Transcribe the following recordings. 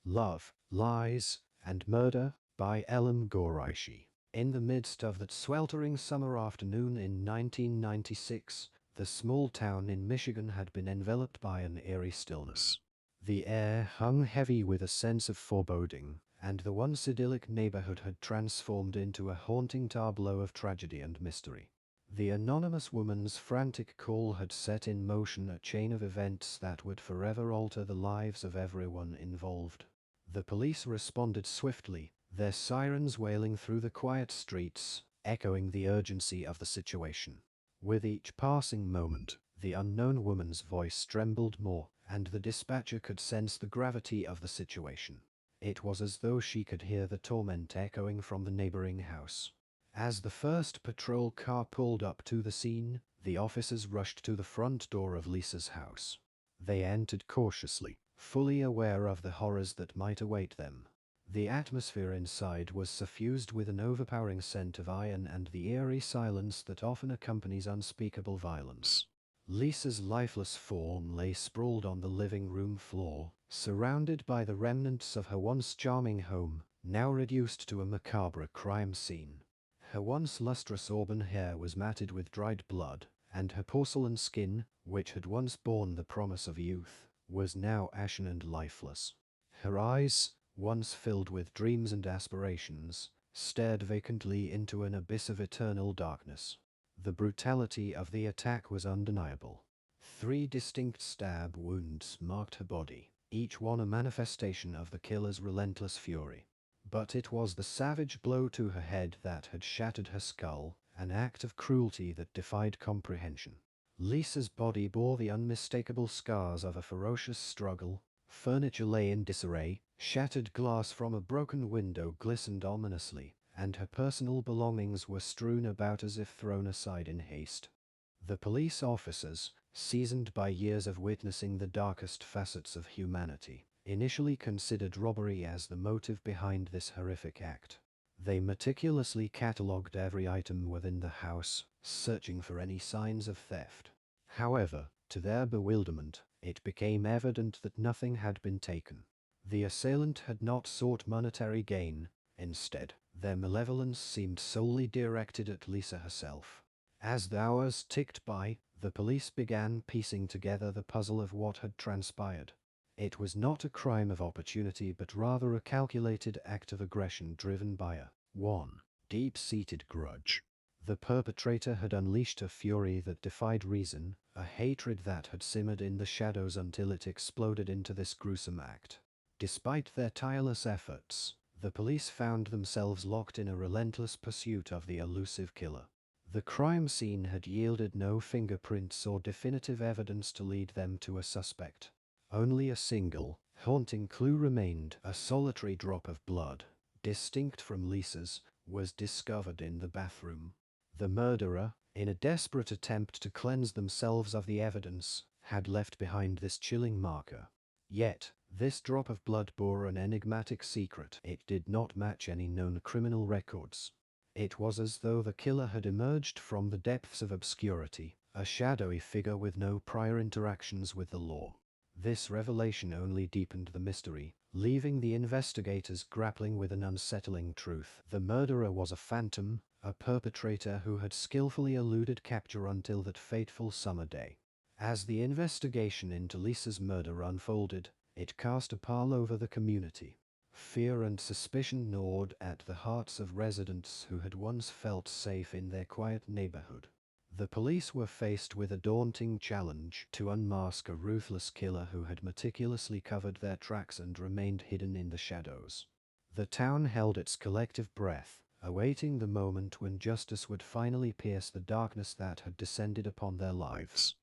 Love, Lies, and Murder by Elham Ghoreishi. In the midst of that sweltering summer afternoon in 1996, the small town in Michigan had been enveloped by an eerie stillness. The air hung heavy with a sense of foreboding, and the once idyllic neighborhood had transformed into a haunting tableau of tragedy and mystery. The anonymous woman's frantic call had set in motion a chain of events that would forever alter the lives of everyone involved. The police responded swiftly, their sirens wailing through the quiet streets, echoing the urgency of the situation. With each passing moment, the unknown woman's voice trembled more, and the dispatcher could sense the gravity of the situation. It was as though she could hear the torment echoing from the neighboring house. As the first patrol car pulled up to the scene, the officers rushed to the front door of Lisa's house. They entered cautiously, fully aware of the horrors that might await them. The atmosphere inside was suffused with an overpowering scent of iron and the eerie silence that often accompanies unspeakable violence. Lisa's lifeless form lay sprawled on the living room floor, surrounded by the remnants of her once charming home, now reduced to a macabre crime scene. Her once lustrous auburn hair was matted with dried blood, and her porcelain skin, which had once borne the promise of youth, was now ashen and lifeless. Her eyes, once filled with dreams and aspirations, stared vacantly into an abyss of eternal darkness. The brutality of the attack was undeniable. 3 distinct stab wounds marked her body, each one a manifestation of the killer's relentless fury. But it was the savage blow to her head that had shattered her skull, an act of cruelty that defied comprehension. Lisa's body bore the unmistakable scars of a ferocious struggle. Furniture lay in disarray, shattered glass from a broken window glistened ominously, and her personal belongings were strewn about as if thrown aside in haste. The police officers, seasoned by years of witnessing the darkest facets of humanity, initially considered robbery as the motive behind this horrific act. They meticulously catalogued every item within the house, searching for any signs of theft. However, to their bewilderment, it became evident that nothing had been taken. The assailant had not sought monetary gain. Instead, their malevolence seemed solely directed at Lisa herself. As the hours ticked by, the police began piecing together the puzzle of what had transpired. It was not a crime of opportunity but rather a calculated act of aggression driven by a 1. Deep-seated grudge. The perpetrator had unleashed a fury that defied reason, a hatred that had simmered in the shadows until it exploded into this gruesome act. Despite their tireless efforts, the police found themselves locked in a relentless pursuit of the elusive killer. The crime scene had yielded no fingerprints or definitive evidence to lead them to a suspect. Only a single, haunting clue remained: a solitary drop of blood, distinct from Lisa's, was discovered in the bathroom. The murderer, in a desperate attempt to cleanse themselves of the evidence, had left behind this chilling marker. Yet, this drop of blood bore an enigmatic secret. It did not match any known criminal records. It was as though the killer had emerged from the depths of obscurity, a shadowy figure with no prior interactions with the law. This revelation only deepened the mystery, leaving the investigators grappling with an unsettling truth. The murderer was a phantom, a perpetrator who had skillfully eluded capture until that fateful summer day. As the investigation into Lisa's murder unfolded, it cast a pall over the community. Fear and suspicion gnawed at the hearts of residents who had once felt safe in their quiet neighborhood. The police were faced with a daunting challenge: to unmask a ruthless killer who had meticulously covered their tracks and remained hidden in the shadows. The town held its collective breath, awaiting the moment when justice would finally pierce the darkness that had descended upon their lives.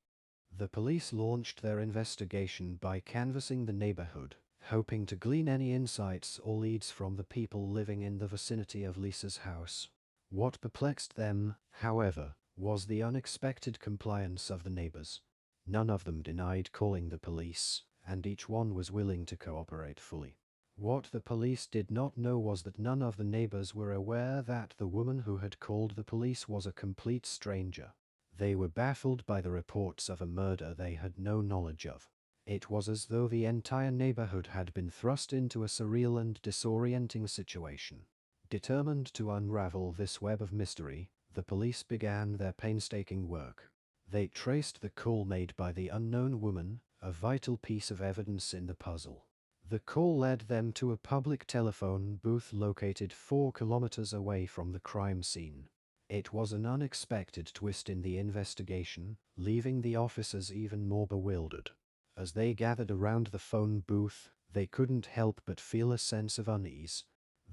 The police launched their investigation by canvassing the neighborhood, hoping to glean any insights or leads from the people living in the vicinity of Lisa's house. What perplexed them, however, was the unexpected compliance of the neighbors. None of them denied calling the police, and each one was willing to cooperate fully. What the police did not know was that none of the neighbors were aware that the woman who had called the police was a complete stranger. They were baffled by the reports of a murder they had no knowledge of. It was as though the entire neighborhood had been thrust into a surreal and disorienting situation. Determined to unravel this web of mystery, the police began their painstaking work. They traced the call made by the unknown woman, a vital piece of evidence in the puzzle. The call led them to a public telephone booth located 4 kilometers away from the crime scene. It was an unexpected twist in the investigation, leaving the officers even more bewildered. As they gathered around the phone booth, they couldn't help but feel a sense of unease.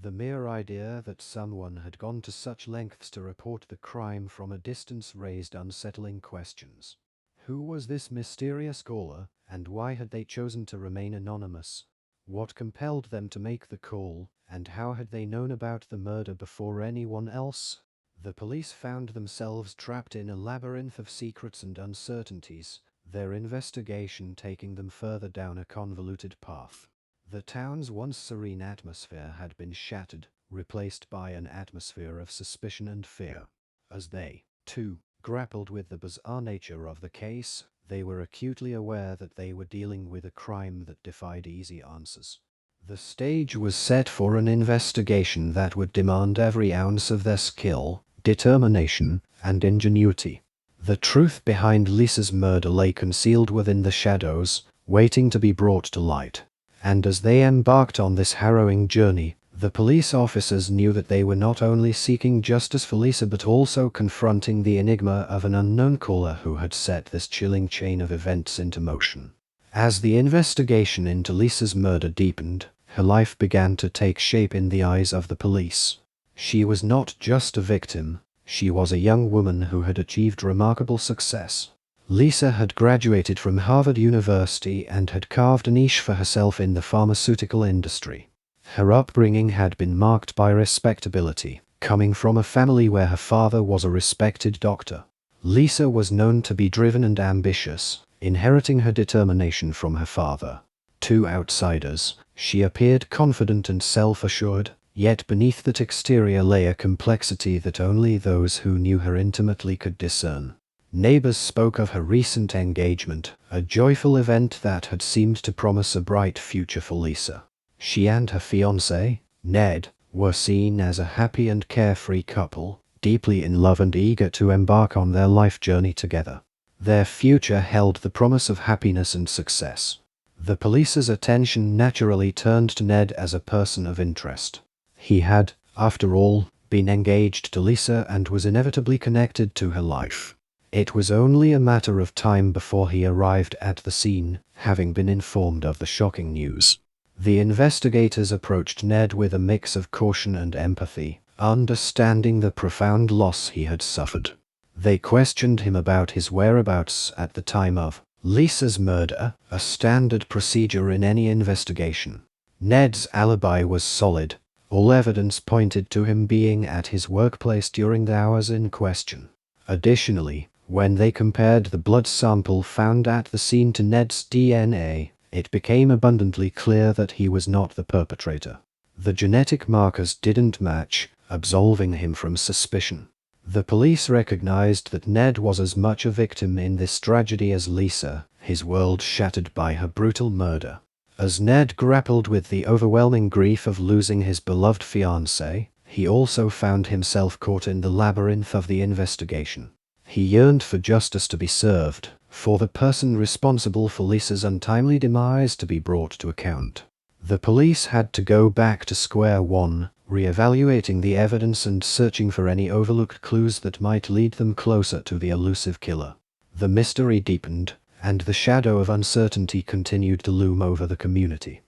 The mere idea that someone had gone to such lengths to report the crime from a distance raised unsettling questions. Who was this mysterious caller, and why had they chosen to remain anonymous? What compelled them to make the call, and how had they known about the murder before anyone else? The police found themselves trapped in a labyrinth of secrets and uncertainties, their investigation taking them further down a convoluted path. The town's once serene atmosphere had been shattered, replaced by an atmosphere of suspicion and fear. As they, too, grappled with the bizarre nature of the case, they were acutely aware that they were dealing with a crime that defied easy answers. The stage was set for an investigation that would demand every ounce of their skill, determination, and ingenuity. The truth behind Lisa's murder lay concealed within the shadows, waiting to be brought to light. And as they embarked on this harrowing journey, the police officers knew that they were not only seeking justice for Lisa but also confronting the enigma of an unknown caller who had set this chilling chain of events into motion. As the investigation into Lisa's murder deepened, her life began to take shape in the eyes of the police. She was not just a victim, she was a young woman who had achieved remarkable success. Lisa had graduated from Harvard University and had carved a niche for herself in the pharmaceutical industry. Her upbringing had been marked by respectability, coming from a family where her father was a respected doctor. Lisa was known to be driven and ambitious, inheriting her determination from her father. To outsiders, she appeared confident and self-assured, yet beneath that exterior lay a complexity that only those who knew her intimately could discern. Neighbors spoke of her recent engagement, a joyful event that had seemed to promise a bright future for Lisa. She and her fiancé, Ned, were seen as a happy and carefree couple, deeply in love and eager to embark on their life journey together. Their future held the promise of happiness and success. The police's attention naturally turned to Ned as a person of interest. He had, after all, been engaged to Lisa and was inevitably connected to her life. It was only a matter of time before he arrived at the scene, having been informed of the shocking news. The investigators approached Ned with a mix of caution and empathy, understanding the profound loss he had suffered. They questioned him about his whereabouts at the time of Lisa's murder, a standard procedure in any investigation. Ned's alibi was solid. All evidence pointed to him being at his workplace during the hours in question. Additionally, when they compared the blood sample found at the scene to Ned's DNA, it became abundantly clear that he was not the perpetrator. The genetic markers didn't match, absolving him from suspicion. The police recognized that Ned was as much a victim in this tragedy as Lisa, his world shattered by her brutal murder. As Ned grappled with the overwhelming grief of losing his beloved fiancée, he also found himself caught in the labyrinth of the investigation. He yearned for justice to be served, for the person responsible for Lisa's untimely demise to be brought to account. The police had to go back to square one, re-evaluating the evidence and searching for any overlooked clues that might lead them closer to the elusive killer. The mystery deepened, and the shadow of uncertainty continued to loom over the community.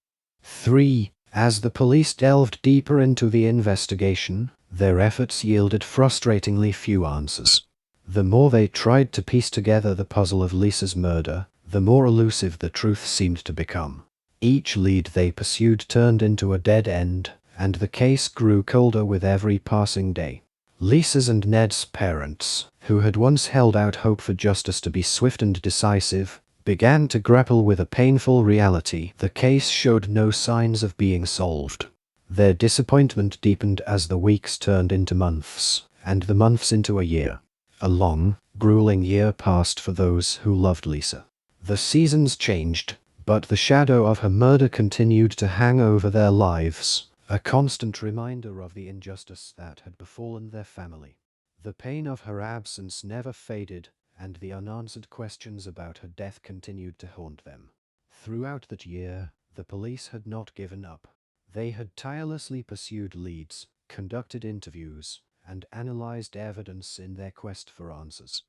3. As the police delved deeper into the investigation, their efforts yielded frustratingly few answers. The more they tried to piece together the puzzle of Lisa's murder, the more elusive the truth seemed to become. Each lead they pursued turned into a dead end, and the case grew colder with every passing day. Lisa's and Ned's parents, who had once held out hope for justice to be swift and decisive, began to grapple with a painful reality. The case showed no signs of being solved. Their disappointment deepened as the weeks turned into months, and the months into a year. A long, grueling year passed for those who loved Lisa. The seasons changed, But the shadow of her murder continued to hang over their lives, a constant reminder of the injustice that had befallen their family. The pain of her absence never faded, and the unanswered questions about her death continued to haunt them. Throughout that year, the police had not given up. They had tirelessly pursued leads, conducted interviews, and analyzed evidence in their quest for answers.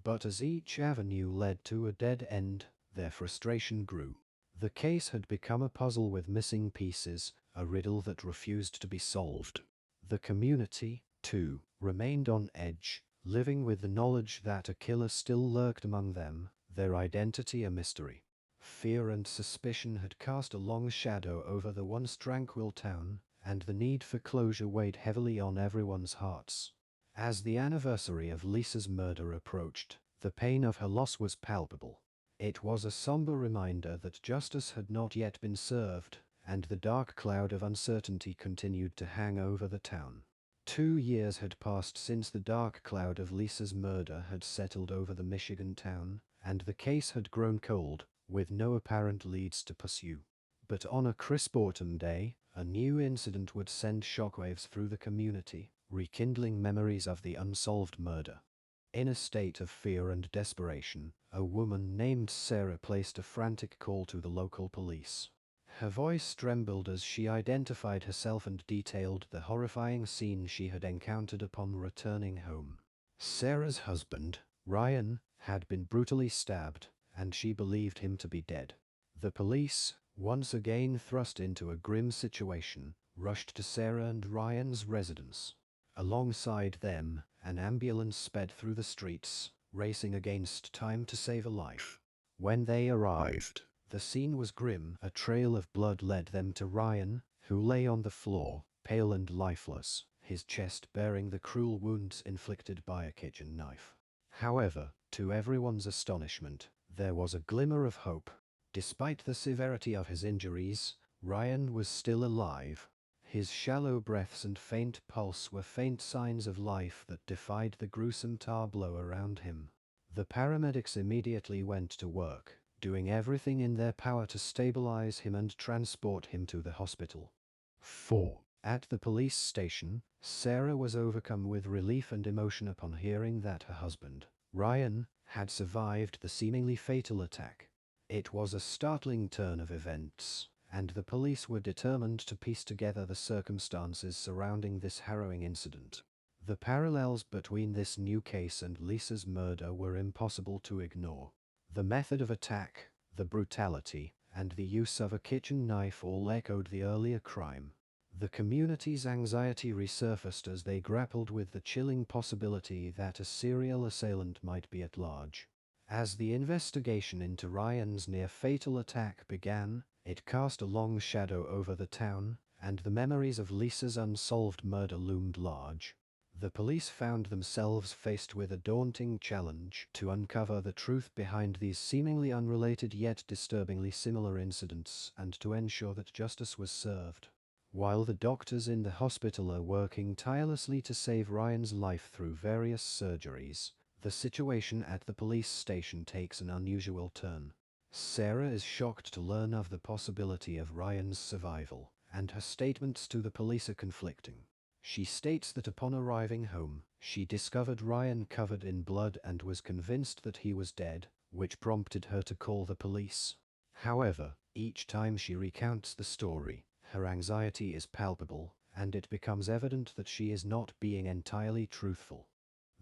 But as each avenue led to a dead end, their frustration grew. The case had become a puzzle with missing pieces, a riddle that refused to be solved. The community, too, remained on edge, living with the knowledge that a killer still lurked among them, their identity a mystery. Fear and suspicion had cast a long shadow over the once tranquil town, and the need for closure weighed heavily on everyone's hearts. As the anniversary of Lisa's murder approached, the pain of her loss was palpable. It was a somber reminder that justice had not yet been served, and the dark cloud of uncertainty continued to hang over the town. 2 years had passed since the dark cloud of Lisa's murder had settled over the Michigan town, and the case had grown cold, with no apparent leads to pursue. But on a crisp autumn day, a new incident would send shockwaves through the community, rekindling memories of the unsolved murder. In a state of fear and desperation, a woman named Sarah placed a frantic call to the local police. Her voice trembled as she identified herself and detailed the horrifying scene she had encountered upon returning home. Sarah's husband, Ryan, had been brutally stabbed, and she believed him to be dead. The police, once again thrust into a grim situation, rushed to Sarah and Ryan's residence. Alongside them, an ambulance sped through the streets, racing against time to save a life. When they arrived, the scene was grim. A trail of blood led them to Ryan, who lay on the floor, pale and lifeless, his chest bearing the cruel wounds inflicted by a kitchen knife. However, to everyone's astonishment, there was a glimmer of hope. Despite the severity of his injuries, Ryan was still alive. His shallow breaths and faint pulse were faint signs of life that defied the gruesome tableau around him. The paramedics immediately went to work, doing everything in their power to stabilize him and transport him to the hospital. 4. At the police station, Sarah was overcome with relief and emotion upon hearing that her husband, Ryan, had survived the seemingly fatal attack. It was a startling turn of events, and the police were determined to piece together the circumstances surrounding this harrowing incident. The parallels between this new case and Lisa's murder were impossible to ignore. The method of attack, the brutality, and the use of a kitchen knife all echoed the earlier crime. The community's anxiety resurfaced as they grappled with the chilling possibility that a serial assailant might be at large. As the investigation into Ryan's near-fatal attack began, it cast a long shadow over the town, and the memories of Lisa's unsolved murder loomed large. The police found themselves faced with a daunting challenge to uncover the truth behind these seemingly unrelated yet disturbingly similar incidents and to ensure that justice was served. While the doctors in the hospital are working tirelessly to save Ryan's life through various surgeries, the situation at the police station takes an unusual turn. Sarah is shocked to learn of the possibility of Ryan's survival, and her statements to the police are conflicting. She states that upon arriving home, she discovered Ryan covered in blood and was convinced that he was dead, which prompted her to call the police. However, each time she recounts the story, her anxiety is palpable, and it becomes evident that she is not being entirely truthful.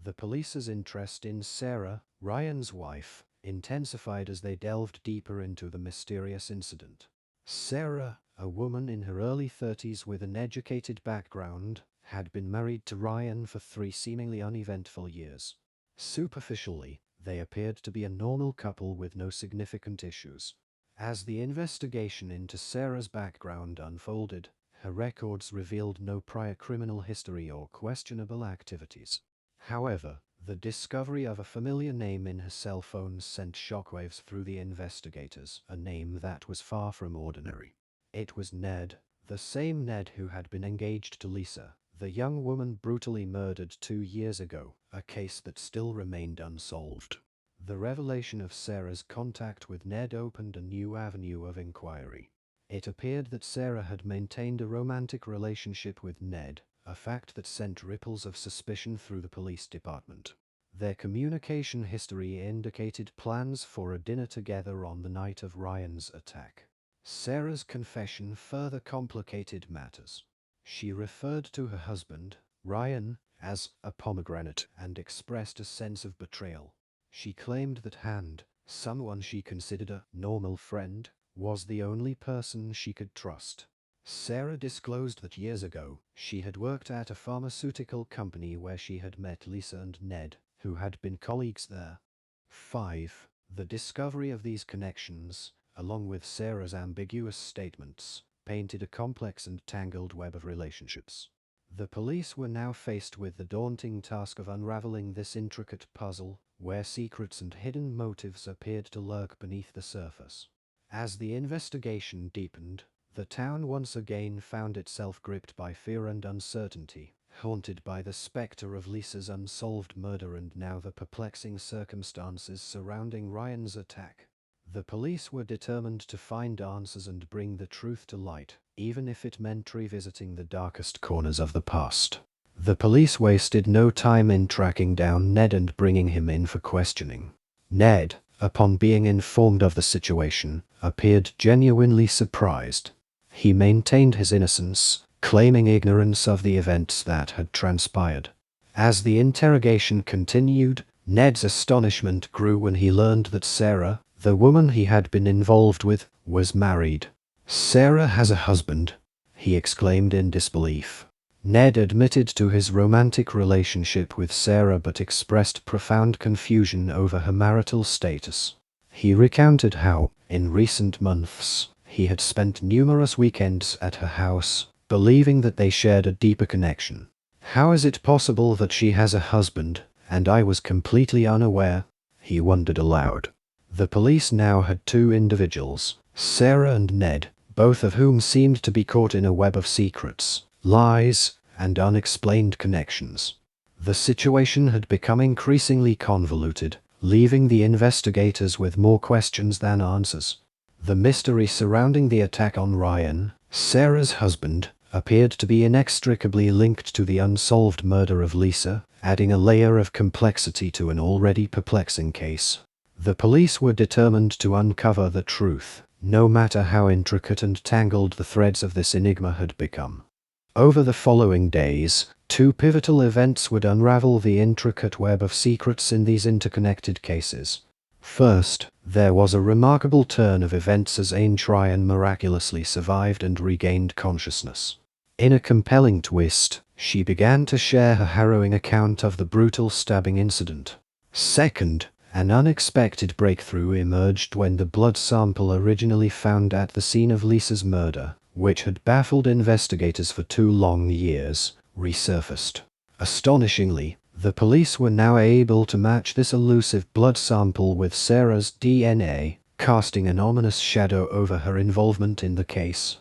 The police's interest in Sarah, Ryan's wife, intensified as they delved deeper into the mysterious incident. Sarah, a woman in her early 30s with an educated background, had been married to Ryan for 3 seemingly uneventful years. Superficially, they appeared to be a normal couple with no significant issues. As the investigation into Sarah's background unfolded, her records revealed no prior criminal history or questionable activities. However, the discovery of a familiar name in her cell phone sent shockwaves through the investigators, a name that was far from ordinary. It was Ned, the same Ned who had been engaged to Lisa, the young woman brutally murdered 2 years ago, a case that still remained unsolved. The revelation of Sarah's contact with Ned opened a new avenue of inquiry. It appeared that Sarah had maintained a romantic relationship with Ned, a fact that sent ripples of suspicion through the police department. Their communication history indicated plans for a dinner together on the night of Ryan's attack. Sarah's confession further complicated matters. She referred to her husband, Ryan, as a pomegranate and expressed a sense of betrayal. She claimed that Hand, someone she considered a normal friend, was the only person she could trust. Sarah disclosed that years ago, she had worked at a pharmaceutical company where she had met Lisa and Ned, who had been colleagues there. 5. The discovery of these connections, along with Sarah's ambiguous statements, painted a complex and tangled web of relationships. The police were now faced with the daunting task of unraveling this intricate puzzle, where secrets and hidden motives appeared to lurk beneath the surface. As the investigation deepened, the town once again found itself gripped by fear and uncertainty, haunted by the specter of Lisa's unsolved murder and now the perplexing circumstances surrounding Ryan's attack. The police were determined to find answers and bring the truth to light, even if it meant revisiting the darkest corners of the past. The police wasted no time in tracking down Ned and bringing him in for questioning. Ned, upon being informed of the situation, appeared genuinely surprised. He maintained his innocence, claiming ignorance of the events that had transpired. As the interrogation continued, Ned's astonishment grew when he learned that Sarah, the woman he had been involved with, was married. "Sarah has a husband," he exclaimed in disbelief. Ned admitted to his romantic relationship with Sarah but expressed profound confusion over her marital status. He recounted how, in recent months, he had spent numerous weekends at her house, believing that they shared a deeper connection. "How is it possible that she has a husband, and I was completely unaware?" he wondered aloud. The police now had two individuals, Sarah and Ned, both of whom seemed to be caught in a web of secrets, lies, and unexplained connections. The situation had become increasingly convoluted, leaving the investigators with more questions than answers. The mystery surrounding the attack on Ryan, Sarah's husband, appeared to be inextricably linked to the unsolved murder of Lisa, adding a layer of complexity to an already perplexing case. The police were determined to uncover the truth, no matter how intricate and tangled the threads of this enigma had become. Over the following days, two pivotal events would unravel the intricate web of secrets in these interconnected cases. First, there was a remarkable turn of events as Ryan miraculously survived and regained consciousness. In a compelling twist, she began to share her harrowing account of the brutal stabbing incident. Second, an unexpected breakthrough emerged when the blood sample originally found at the scene of Lisa's murder, which had baffled investigators for 2 long years, resurfaced. Astonishingly, the police were now able to match this elusive blood sample with Sarah's DNA, casting an ominous shadow over her involvement in the case.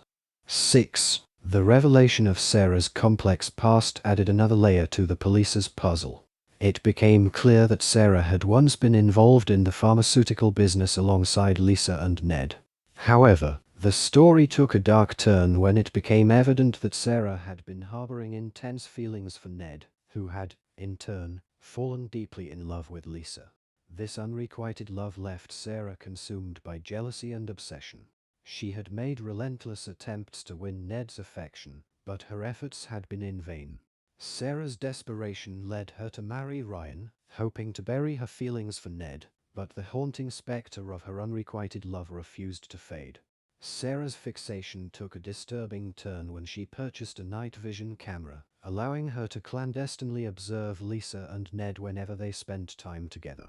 6. The revelation of Sarah's complex past added another layer to the police's puzzle. It became clear that Sarah had once been involved in the pharmaceutical business alongside Lisa and Ned. However, the story took a dark turn when it became evident that Sarah had been harboring intense feelings for Ned, who had, in turn, fallen deeply in love with Lisa. This unrequited love left Sarah consumed by jealousy and obsession. She had made relentless attempts to win Ned's affection, but her efforts had been in vain. Sarah's desperation led her to marry Ryan, hoping to bury her feelings for Ned, but the haunting specter of her unrequited love refused to fade. Sarah's fixation took a disturbing turn when she purchased a night vision camera, allowing her to clandestinely observe Lisa and Ned whenever they spent time together.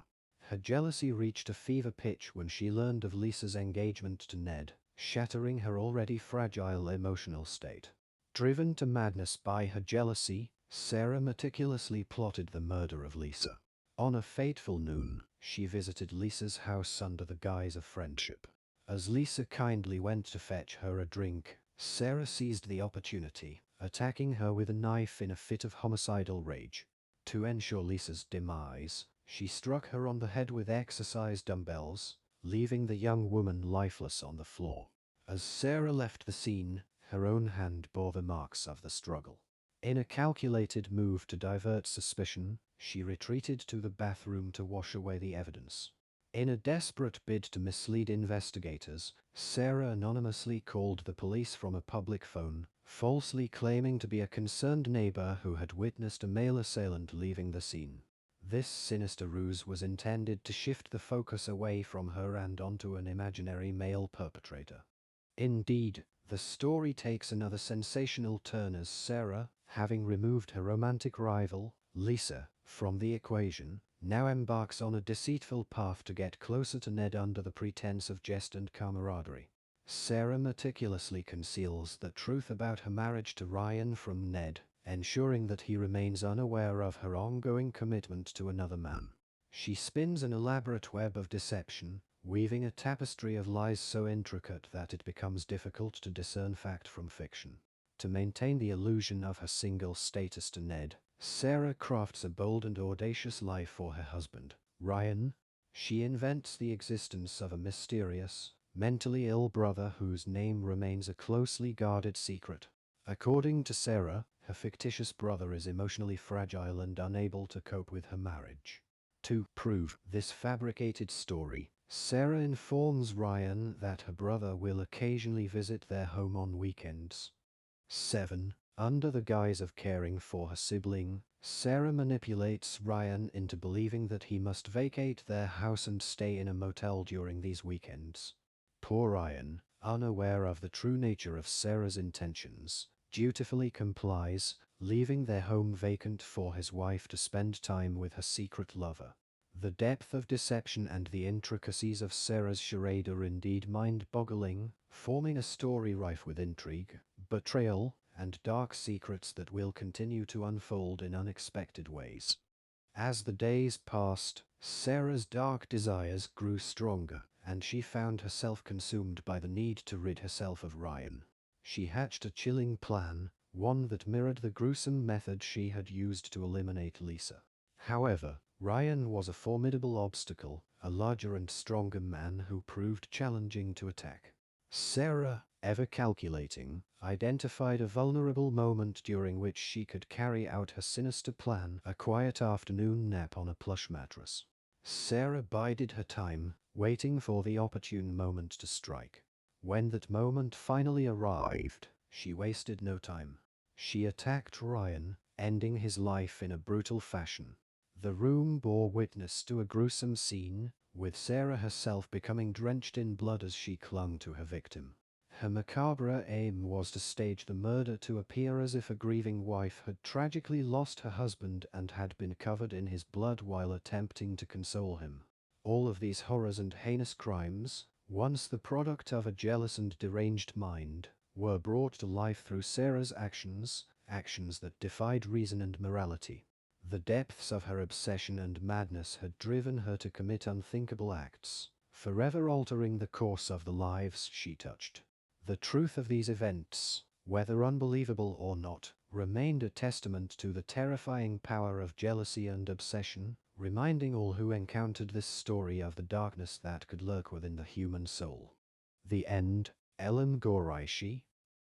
Her jealousy reached a fever pitch when she learned of Lisa's engagement to Ned, shattering her already fragile emotional state. Driven to madness by her jealousy, Sarah meticulously plotted the murder of Lisa. On a fateful noon, she visited Lisa's house under the guise of friendship. As Lisa kindly went to fetch her a drink, Sarah seized the opportunity, attacking her with a knife in a fit of homicidal rage. To ensure Lisa's demise, She struck her on the head with exercise dumbbells, leaving the young woman lifeless on the floor. As Sarah left the scene, her own hand bore the marks of the struggle. In a calculated move to divert suspicion, she retreated to the bathroom to wash away the evidence. In a desperate bid to mislead investigators, Sarah anonymously called the police from a public phone, falsely claiming to be a concerned neighbor who had witnessed a male assailant leaving the scene. This sinister ruse was intended to shift the focus away from her and onto an imaginary male perpetrator. Indeed, the story takes another sensational turn as Sarah, having removed her romantic rival, Lisa, from the equation, now embarks on a deceitful path to get closer to Ned under the pretense of jest and camaraderie. Sarah meticulously conceals the truth about her marriage to Ryan from Ned, ensuring that he remains unaware of her ongoing commitment to another man. She spins an elaborate web of deception, weaving a tapestry of lies so intricate that it becomes difficult to discern fact from fiction. To maintain the illusion of her single status to Ned, Sarah crafts a bold and audacious lie for her husband, Ryan. She invents the existence of a mysterious, mentally ill brother whose name remains a closely guarded secret. According to Sarah, her fictitious brother is emotionally fragile and unable to cope with her marriage. To prove this fabricated story, Sarah informs Ryan that her brother will occasionally visit their home on weekends. 7. Under the guise of caring for her sibling, Sarah manipulates Ryan into believing that he must vacate their house and stay in a motel during these weekends. Poor Ryan, unaware of the true nature of Sarah's intentions, dutifully complies, leaving their home vacant for his wife to spend time with her secret lover. The depth of deception and the intricacies of Sarah's charade are indeed mind-boggling, forming a story rife with intrigue, betrayal, and dark secrets that will continue to unfold in unexpected ways. As the days passed, Sarah's dark desires grew stronger, and she found herself consumed by the need to rid herself of Ryan. She hatched a chilling plan, one that mirrored the gruesome method she had used to eliminate Lisa. However, Ryan was a formidable obstacle, a larger and stronger man who proved challenging to attack. Sarah, ever calculating, identified a vulnerable moment during which she could carry out her sinister plan, a quiet afternoon nap on a plush mattress. Sarah bided her time, waiting for the opportune moment to strike. When that moment finally arrived, she wasted no time. She attacked Ryan, ending his life in a brutal fashion. The room bore witness to a gruesome scene, with Sarah herself becoming drenched in blood as she clung to her victim. Her macabre aim was to stage the murder to appear as if a grieving wife had tragically lost her husband and had been covered in his blood while attempting to console him. All of these horrors and heinous crimes, once the product of a jealous and deranged mind, were brought to life through Sarah's actions that defied reason and morality. The depths of her obsession and madness had driven her to commit unthinkable acts, forever altering the course of the lives she touched. The truth of these events, whether unbelievable or not, remained a testament to the terrifying power of jealousy and obsession, reminding all who encountered this story of the darkness that could lurk within the human soul. The end. Elham Ghoreishi,